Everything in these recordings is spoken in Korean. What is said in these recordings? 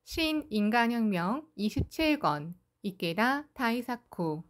신인간혁명 27권 이케다 다이사쿠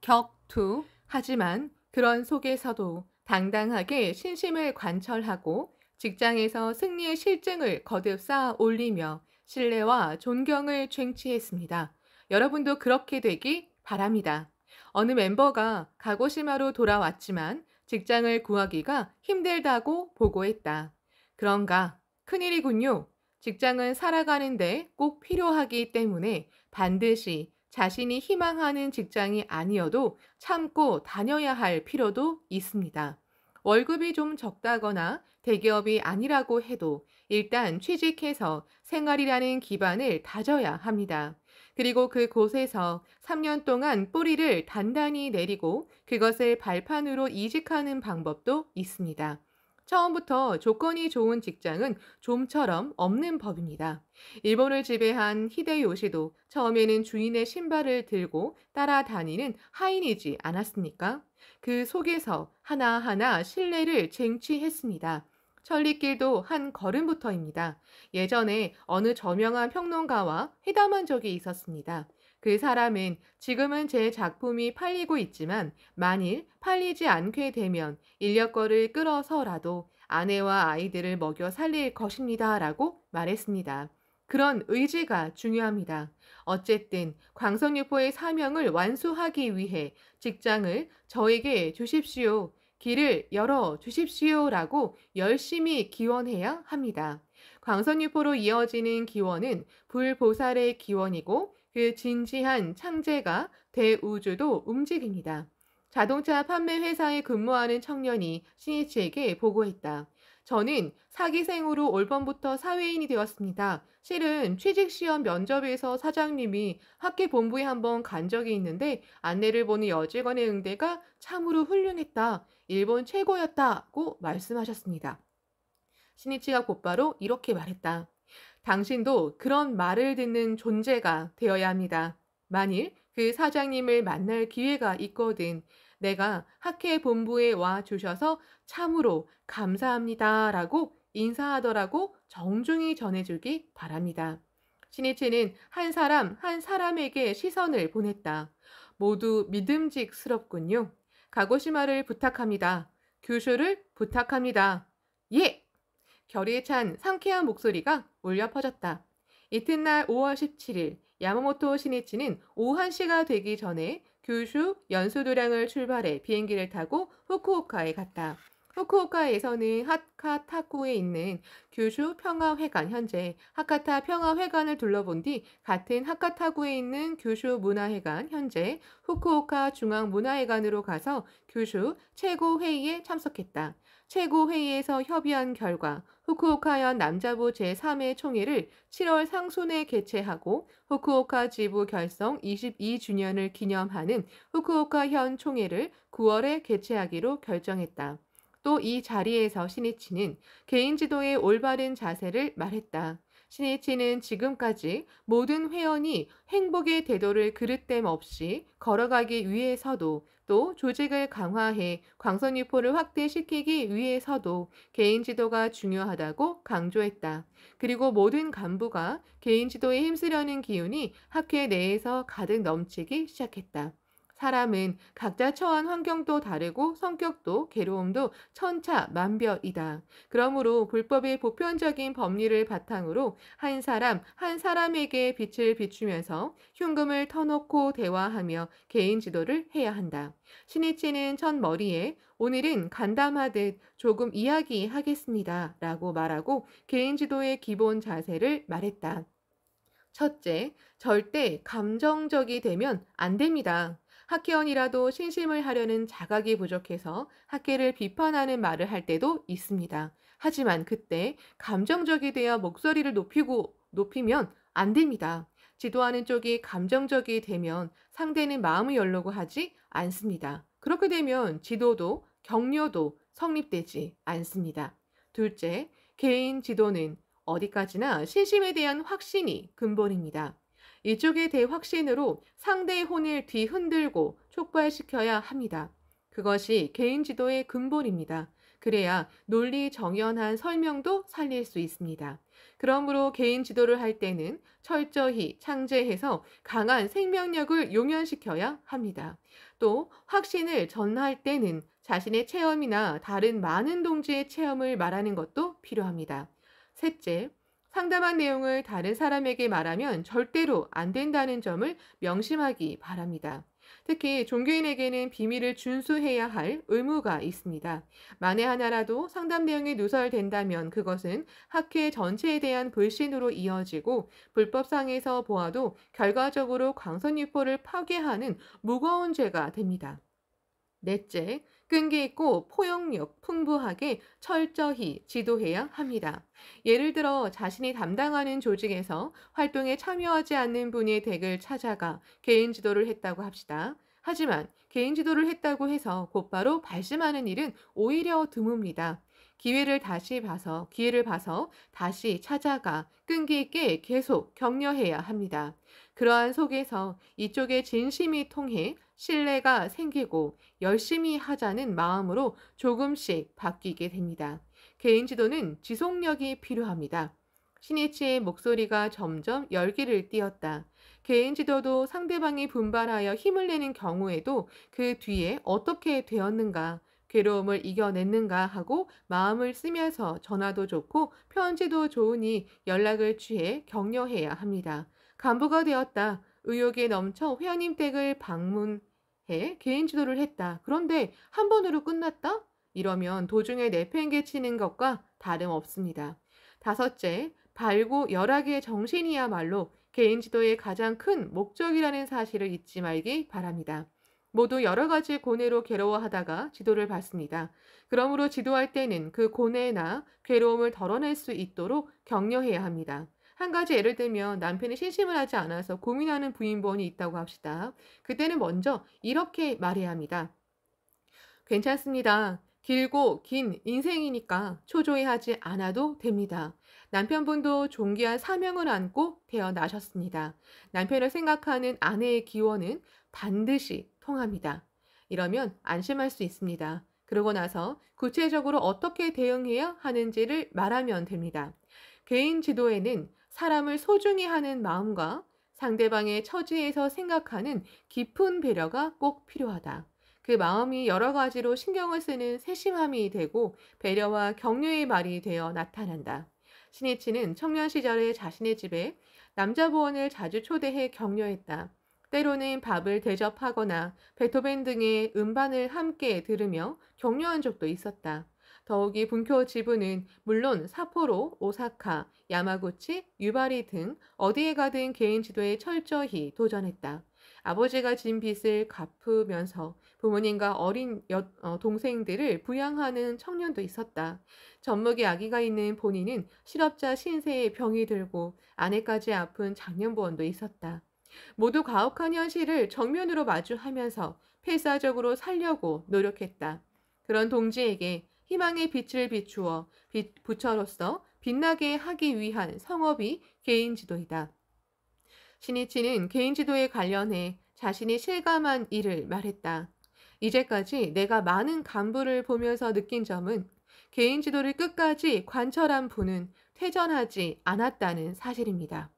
격투. 하지만 그런 속에서도 당당하게 신심을 관철하고 직장에서 승리의 실증을 거듭 쌓아 올리며 신뢰와 존경을 쟁취했습니다. 여러분도 그렇게 되기 바랍니다. 어느 멤버가 가고시마로 돌아왔지만 직장을 구하기가 힘들다고 보고했다. 그런가? 큰일이군요. 직장은 살아가는데 꼭 필요하기 때문에 반드시 자신이 희망하는 직장이 아니어도 참고 다녀야 할 필요도 있습니다. 월급이 좀 적다거나 대기업이 아니라고 해도 일단 취직해서 생활이라는 기반을 다져야 합니다. 그리고 그곳에서 3년 동안 뿌리를 단단히 내리고 그것을 발판으로 이직하는 방법도 있습니다. 처음부터 조건이 좋은 직장은 좀처럼 없는 법입니다. 일본을 지배한 히데요시도 처음에는 주인의 신발을 들고 따라다니는 하인이지 않았습니까? 그 속에서 하나하나 신뢰를 쟁취했습니다. 천리길도 한 걸음부터입니다. 예전에 어느 저명한 평론가와 회담한 적이 있었습니다. 그 사람은 지금은 제 작품이 팔리고 있지만 만일 팔리지 않게 되면 인력거를 끌어서라도 아내와 아이들을 먹여 살릴 것입니다. 라고 말했습니다. 그런 의지가 중요합니다. 어쨌든 광선유포의 사명을 완수하기 위해 직장을 저에게 주십시오. 길을 열어 주십시오라고 열심히 기원해야 합니다. 광선유포로 이어지는 기원은 불보살의 기원이고 그 진지한 창제가 대우주도 움직입니다. 자동차 판매 회사에 근무하는 청년이 신이치에게 보고했다. 저는 사기생으로 올 봄부터 사회인이 되었습니다. 실은 취직시험 면접에서 사장님이 학계 본부에 한번 간 적이 있는데 안내를 보는 여직원의 응대가 참으로 훌륭했다. 일본 최고였다고 말씀하셨습니다. 신이치가 곧바로 이렇게 말했다. 당신도 그런 말을 듣는 존재가 되어야 합니다. 만일 그 사장님을 만날 기회가 있거든 내가 학회 본부에 와 주셔서 참으로 감사합니다 라고 인사하더라고 정중히 전해주기 바랍니다. 신이치는 한 사람 한 사람에게 시선을 보냈다. 모두 믿음직스럽군요. 가고시마를 부탁합니다. 규슈를 부탁합니다. 예! 결의에 찬 상쾌한 목소리가 울려 퍼졌다. 이튿날 5월 17일 야마모토 시니치는 오후 1시가 되기 전에 규슈 연수도량을 출발해 비행기를 타고 후쿠오카에 갔다. 후쿠오카에서는 하카타쿠에 있는 규슈 평화회관 현재 하카타 평화회관을 둘러본 뒤 같은 하카타구에 있는 규슈 문화회관 현재 후쿠오카 중앙문화회관으로 가서 규슈 최고회의에 참석했다. 최고회의에서 협의한 결과 후쿠오카현 남자부 제3회 총회를 7월 상순에 개최하고 후쿠오카 지부 결성 22주년을 기념하는 후쿠오카현 총회를 9월에 개최하기로 결정했다. 또 이 자리에서 신이치는 개인 지도의 올바른 자세를 말했다. 신이치는 지금까지 모든 회원이 행복의 대도를 그릇됨 없이 걸어가기 위해서도 또 조직을 강화해 광선유포를 확대시키기 위해서도 개인 지도가 중요하다고 강조했다. 그리고 모든 간부가 개인 지도에 힘쓰려는 기운이 학회 내에서 가득 넘치기 시작했다. 사람은 각자 처한 환경도 다르고 성격도 괴로움도 천차만별이다. 그러므로 불법의 보편적인 법리를 바탕으로 한 사람 한 사람에게 빛을 비추면서 흉금을 터놓고 대화하며 개인 지도를 해야 한다. 신이치는 첫머리에 오늘은 간담하듯 조금 이야기하겠습니다. 라고 말하고 개인 지도의 기본 자세를 말했다. 첫째, 절대 감정적이 되면 안 됩니다. 학회원이라도 신심을 하려는 자각이 부족해서 학회를 비판하는 말을 할 때도 있습니다. 하지만 그때 감정적이 되어 목소리를 높이면 안 됩니다. 지도하는 쪽이 감정적이 되면 상대는 마음을 열려고 하지 않습니다. 그렇게 되면 지도도 격려도 성립되지 않습니다. 둘째, 개인 지도는 어디까지나 신심에 대한 확신이 근본입니다. 이쪽에 대해 확신으로 상대의 혼을 뒤흔들고 촉발시켜야 합니다. 그것이 개인 지도의 근본입니다. 그래야 논리 정연한 설명도 살릴 수 있습니다. 그러므로 개인 지도를 할 때는 철저히 창제해서 강한 생명력을 용연시켜야 합니다. 또 확신을 전할 때는 자신의 체험이나 다른 많은 동지의 체험을 말하는 것도 필요합니다. 셋째, 상담한 내용을 다른 사람에게 말하면 절대로 안 된다는 점을 명심하기 바랍니다. 특히 종교인에게는 비밀을 준수해야 할 의무가 있습니다. 만에 하나라도 상담 내용이 누설된다면 그것은 학회 전체에 대한 불신으로 이어지고 불법상에서 보아도 결과적으로 광선유포를 파괴하는 무거운 죄가 됩니다. 넷째, 끈기 있고 포용력 풍부하게 철저히 지도해야 합니다. 예를 들어 자신이 담당하는 조직에서 활동에 참여하지 않는 분의 댁을 찾아가 개인 지도를 했다고 합시다. 하지만 개인 지도를 했다고 해서 곧바로 발심하는 일은 오히려 드뭅니다. 기회를 봐서 다시 찾아가 끈기 있게 계속 격려해야 합니다. 그러한 속에서 이쪽의 진심이 통해 신뢰가 생기고 열심히 하자는 마음으로 조금씩 바뀌게 됩니다. 개인 지도는 지속력이 필요합니다. 신이치의 목소리가 점점 열기를 띠었다. 개인 지도도 상대방이 분발하여 힘을 내는 경우에도 그 뒤에 어떻게 되었는가, 괴로움을 이겨냈는가 하고 마음을 쓰면서 전화도 좋고 편지도 좋으니 연락을 취해 격려해야 합니다. 간부가 되었다. 의욕에 넘쳐 회원님 댁을 방문해 개인 지도를 했다. 그런데 한 번으로 끝났다? 이러면 도중에 내팽개치는 것과 다름없습니다. 다섯째, 밝고 열악의 정신이야말로 개인 지도의 가장 큰 목적이라는 사실을 잊지 말기 바랍니다. 모두 여러 가지 고뇌로 괴로워하다가 지도를 받습니다. 그러므로 지도할 때는 그 고뇌나 괴로움을 덜어낼 수 있도록 격려해야 합니다. 한 가지 예를 들면 남편이 신심을 하지 않아서 고민하는 부인분이 있다고 합시다. 그때는 먼저 이렇게 말해야 합니다. 괜찮습니다. 길고 긴 인생이니까 초조해하지 않아도 됩니다. 남편분도 존귀한 사명을 안고 태어나셨습니다. 남편을 생각하는 아내의 기원은 반드시 통합니다. 이러면 안심할 수 있습니다. 그러고 나서 구체적으로 어떻게 대응해야 하는지를 말하면 됩니다. 개인 지도에는 사람을 소중히 하는 마음과 상대방의 처지에서 생각하는 깊은 배려가 꼭 필요하다. 그 마음이 여러 가지로 신경을 쓰는 세심함이 되고 배려와 격려의 말이 되어 나타난다. 신이치는 청년 시절에 자신의 집에 남자보원을 자주 초대해 격려했다. 때로는 밥을 대접하거나 베토벤 등의 음반을 함께 들으며 격려한 적도 있었다. 더욱이 분교 지부는 물론 사포로, 오사카, 야마구치, 유바리 등 어디에 가든 개인 지도에 철저히 도전했다. 아버지가 진 빚을 갚으면서 부모님과 어린 동생들을 부양하는 청년도 있었다. 젖먹이 아기가 있는 본인은 실업자 신세에 병이 들고 아내까지 아픈 장년보원도 있었다. 모두 가혹한 현실을 정면으로 마주하면서 필사적으로 살려고 노력했다. 그런 동지에게 희망의 빛을 비추어 부처로서 빛나게 하기 위한 성업이 개인 지도이다. 신이치는 개인 지도에 관련해 자신이 실감한 일을 말했다. 이제까지 내가 많은 간부를 보면서 느낀 점은 개인 지도를 끝까지 관철한 분은 퇴전하지 않았다는 사실입니다.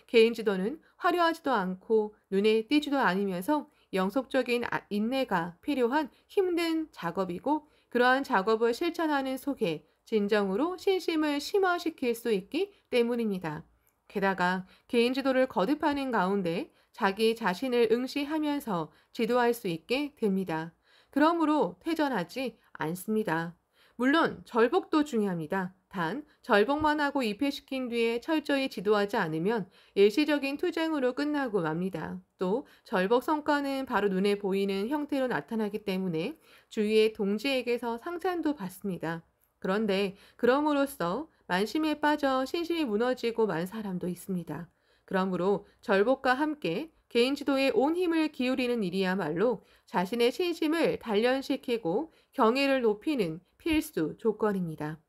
개인 지도는 화려하지도 않고 눈에 띄지도 않으면서 영속적인 인내가 필요한 힘든 작업이고 그러한 작업을 실천하는 속에 진정으로 신심을 심화시킬 수 있기 때문입니다. 게다가 개인 지도를 거듭하는 가운데 자기 자신을 응시하면서 지도할 수 있게 됩니다. 그러므로 퇴전하지 않습니다. 물론 절복도 중요합니다. 단 절복만 하고 입회시킨 뒤에 철저히 지도하지 않으면 일시적인 투쟁으로 끝나고 맙니다. 또 절복 성과는 바로 눈에 보이는 형태로 나타나기 때문에 주위의 동지에게서 상찬도 받습니다. 그런데 그럼으로써 만심에 빠져 신심이 무너지고 만 사람도 있습니다. 그러므로 절복과 함께 개인 지도에 온 힘을 기울이는 일이야말로 자신의 신심을 단련시키고 경애를 높이는 필수 조건입니다.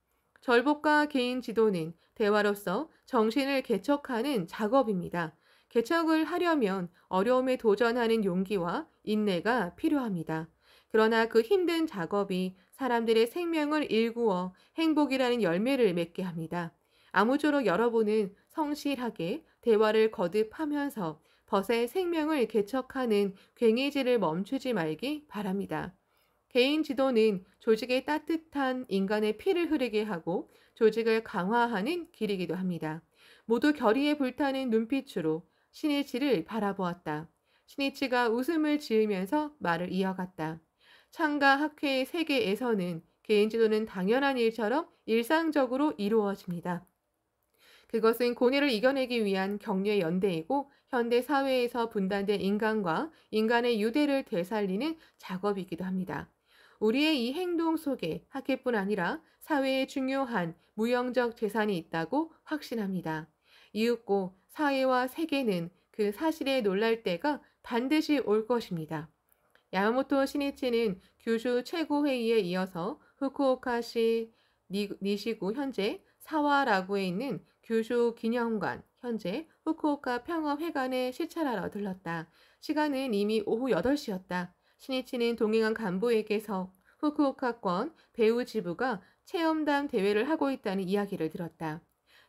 절복과 개인 지도는 대화로서 정신을 개척하는 작업입니다. 개척을 하려면 어려움에 도전하는 용기와 인내가 필요합니다. 그러나 그 힘든 작업이 사람들의 생명을 일구어 행복이라는 열매를 맺게 합니다. 아무쪼록 여러분은 성실하게 대화를 거듭하면서 벗의 생명을 개척하는 괭이질을 멈추지 말기 바랍니다. 개인 지도는 조직에 따뜻한 인간의 피를 흐르게 하고 조직을 강화하는 길이기도 합니다. 모두 결의에 불타는 눈빛으로 시니치를 바라보았다. 시니치가 웃음을 지으면서 말을 이어갔다. 창가 학회의 세계에서는 개인 지도는 당연한 일처럼 일상적으로 이루어집니다. 그것은 고뇌를 이겨내기 위한 격려의 연대이고 현대 사회에서 분단된 인간과 인간의 유대를 되살리는 작업이기도 합니다. 우리의 이 행동 속에 학계뿐 아니라 사회에 중요한 무형적 재산이 있다고 확신합니다. 이윽고 사회와 세계는 그 사실에 놀랄 때가 반드시 올 것입니다. 야마모토 시니치는 규슈 최고회의에 이어서 후쿠오카시 니시구 현재 사와라구에 있는 규슈 기념관 현재 후쿠오카 평화회관에 시찰하러 들렀다. 시간은 이미 오후 8시였다. 시니치는 동행한 간부에게서 후쿠오카권 배우 지부가 체험담 대회를 하고 있다는 이야기를 들었다.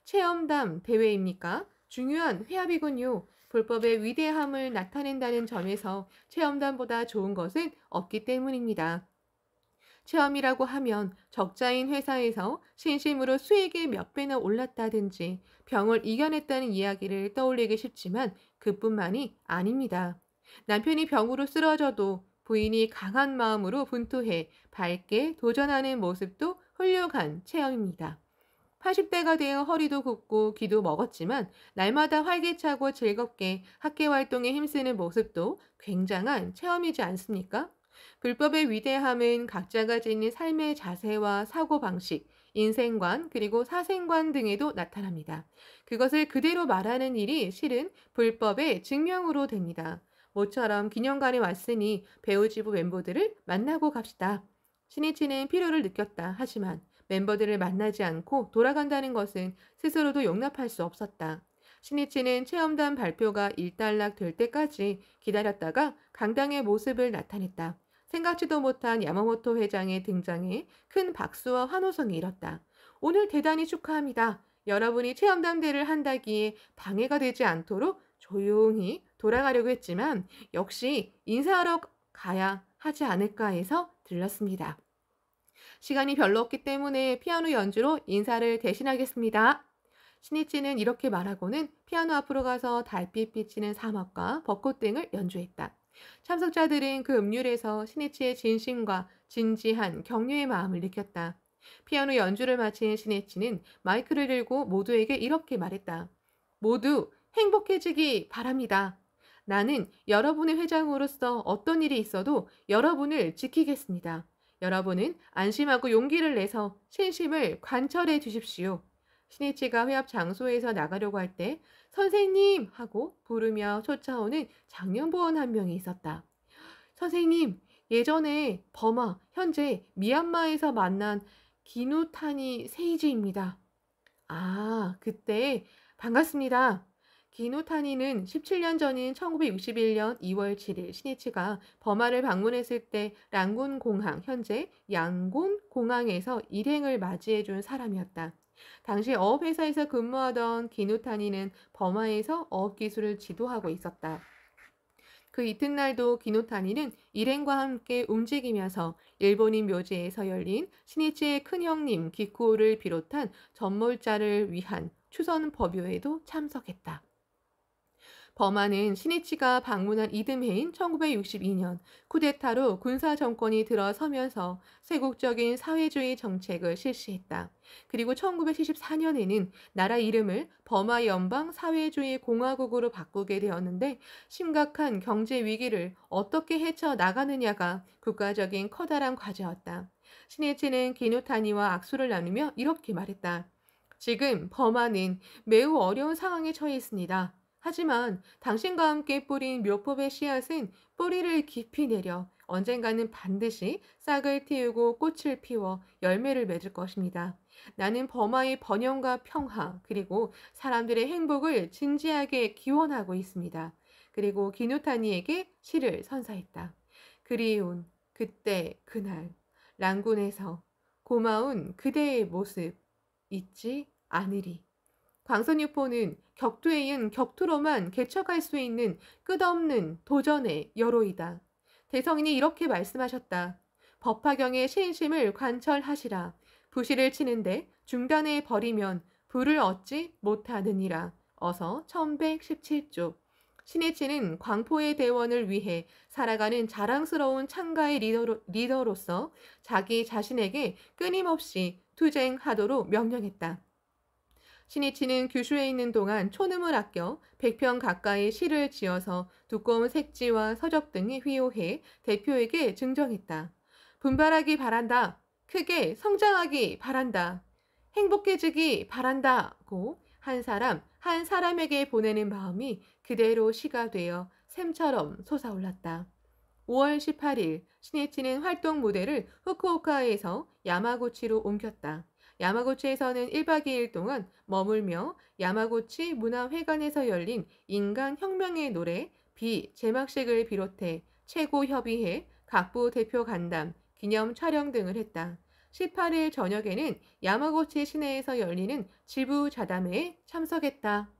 체험담 대회입니까? 중요한 회합이군요. 불법의 위대함을 나타낸다는 점에서 체험담보다 좋은 것은 없기 때문입니다. 체험이라고 하면 적자인 회사에서 신심으로 수익이 몇 배나 올랐다든지 병을 이겨냈다는 이야기를 떠올리기 쉽지만 그뿐만이 아닙니다. 남편이 병으로 쓰러져도 부인이 강한 마음으로 분투해 밝게 도전하는 모습도 훌륭한 체험입니다. 80대가 되어 허리도 굽고 귀도 먹었지만 날마다 활기차고 즐겁게 학계 활동에 힘쓰는 모습도 굉장한 체험이지 않습니까? 불법의 위대함은 각자가 지닌 삶의 자세와 사고방식, 인생관, 그리고 사생관 등에도 나타납니다. 그것을 그대로 말하는 일이 실은 불법의 증명으로 됩니다. 모처럼 기념관에 왔으니 배우지부 멤버들을 만나고 갑시다. 신이치는 필요를 느꼈다. 하지만 멤버들을 만나지 않고 돌아간다는 것은 스스로도 용납할 수 없었다. 신이치는 체험단 발표가 일단락 될 때까지 기다렸다가 강당의 모습을 나타냈다. 생각지도 못한 야마모토 회장의 등장에 큰 박수와 환호성이 일었다. 오늘 대단히 축하합니다. 여러분이 체험단대를 한다기에 방해가 되지 않도록 조용히 돌아가려고 했지만 역시 인사하러 가야 하지 않을까 해서 들렀습니다. 시간이 별로 없기 때문에 피아노 연주로 인사를 대신하겠습니다. 신이치는 이렇게 말하고는 피아노 앞으로 가서 달빛 비치는 사막과 벚꽃 등을 연주했다. 참석자들은 그 음률에서 신이치의 진심과 진지한 격려의 마음을 느꼈다. 피아노 연주를 마친 신이치는 마이크를 들고 모두에게 이렇게 말했다. 모두 행복해지기 바랍니다. 나는 여러분의 회장으로서 어떤 일이 있어도 여러분을 지키겠습니다. 여러분은 안심하고 용기를 내서 신심을 관철해 주십시오. 신이치가 회합 장소에서 나가려고 할 때 선생님 하고 부르며 쫓아오는 장년보원 한 명이 있었다. 선생님, 예전에 버마, 현재 미얀마에서 만난 기누타니 세이지입니다. 아, 그때 반갑습니다. 기누타니는 17년 전인 1961년 2월 7일 시니치가 버마를 방문했을 때 랑군 공항, 현재 양곤 공항에서 일행을 맞이해준 사람이었다. 당시 어업회사에서 근무하던 기누타니는 버마에서 어업기술을 지도하고 있었다. 그 이튿날도 기노타니는 일행과 함께 움직이면서 일본인 묘지에서 열린 신이치의 큰형님 기쿠오를 비롯한 전몰자를 위한 추선 법요에도 참석했다. 버마는 시니치가 방문한 이듬해인 1962년 쿠데타로 군사 정권이 들어서면서 세국적인 사회주의 정책을 실시했다. 그리고 1974년에는 나라 이름을 버마 연방 사회주의 공화국으로 바꾸게 되었는데 심각한 경제 위기를 어떻게 헤쳐 나가느냐가 국가적인 커다란 과제였다. 시니치는 기누타니와 악수를 나누며 이렇게 말했다. 지금 버마는 매우 어려운 상황에 처해 있습니다. 하지만 당신과 함께 뿌린 묘법의 씨앗은 뿌리를 깊이 내려 언젠가는 반드시 싹을 틔우고 꽃을 피워 열매를 맺을 것입니다. 나는 버마의 번영과 평화 그리고 사람들의 행복을 진지하게 기원하고 있습니다. 그리고 기누타니에게 시를 선사했다. 그리운 그때 그날 랑군에서 고마운 그대의 모습 잊지 않으리. 광선유포는 격투에 이은 격투로만 개척할 수 있는 끝없는 도전의 여로이다. 대성인이 이렇게 말씀하셨다. 법화경의 신심을 관철하시라. 부시를 치는데 중단해 버리면 부를 얻지 못하느니라. 어서 1117조. 신해치는 광포의 대원을 위해 살아가는 자랑스러운 창가의 리더로서 자기 자신에게 끊임없이 투쟁하도록 명령했다. 신이치는 규슈에 있는 동안 촌음을 아껴 100편 가까이 시를 지어서 두꺼운 색지와 서적 등에 휘호해 대표에게 증정했다. 분발하기 바란다. 크게 성장하기 바란다. 행복해지기 바란다고 한 사람에게 보내는 마음이 그대로 시가 되어 샘처럼 솟아올랐다. 5월 18일 신이치는 활동 무대를 후쿠오카에서 야마구치로 옮겼다. 야마구치에서는 1박 2일 동안 머물며 야마구치 문화회관에서 열린 인간혁명의 노래 비 제막식을 비롯해 최고협의회, 각부 대표 간담, 기념 촬영 등을 했다. 18일 저녁에는 야마구치 시내에서 열리는 지부 자담회에 참석했다.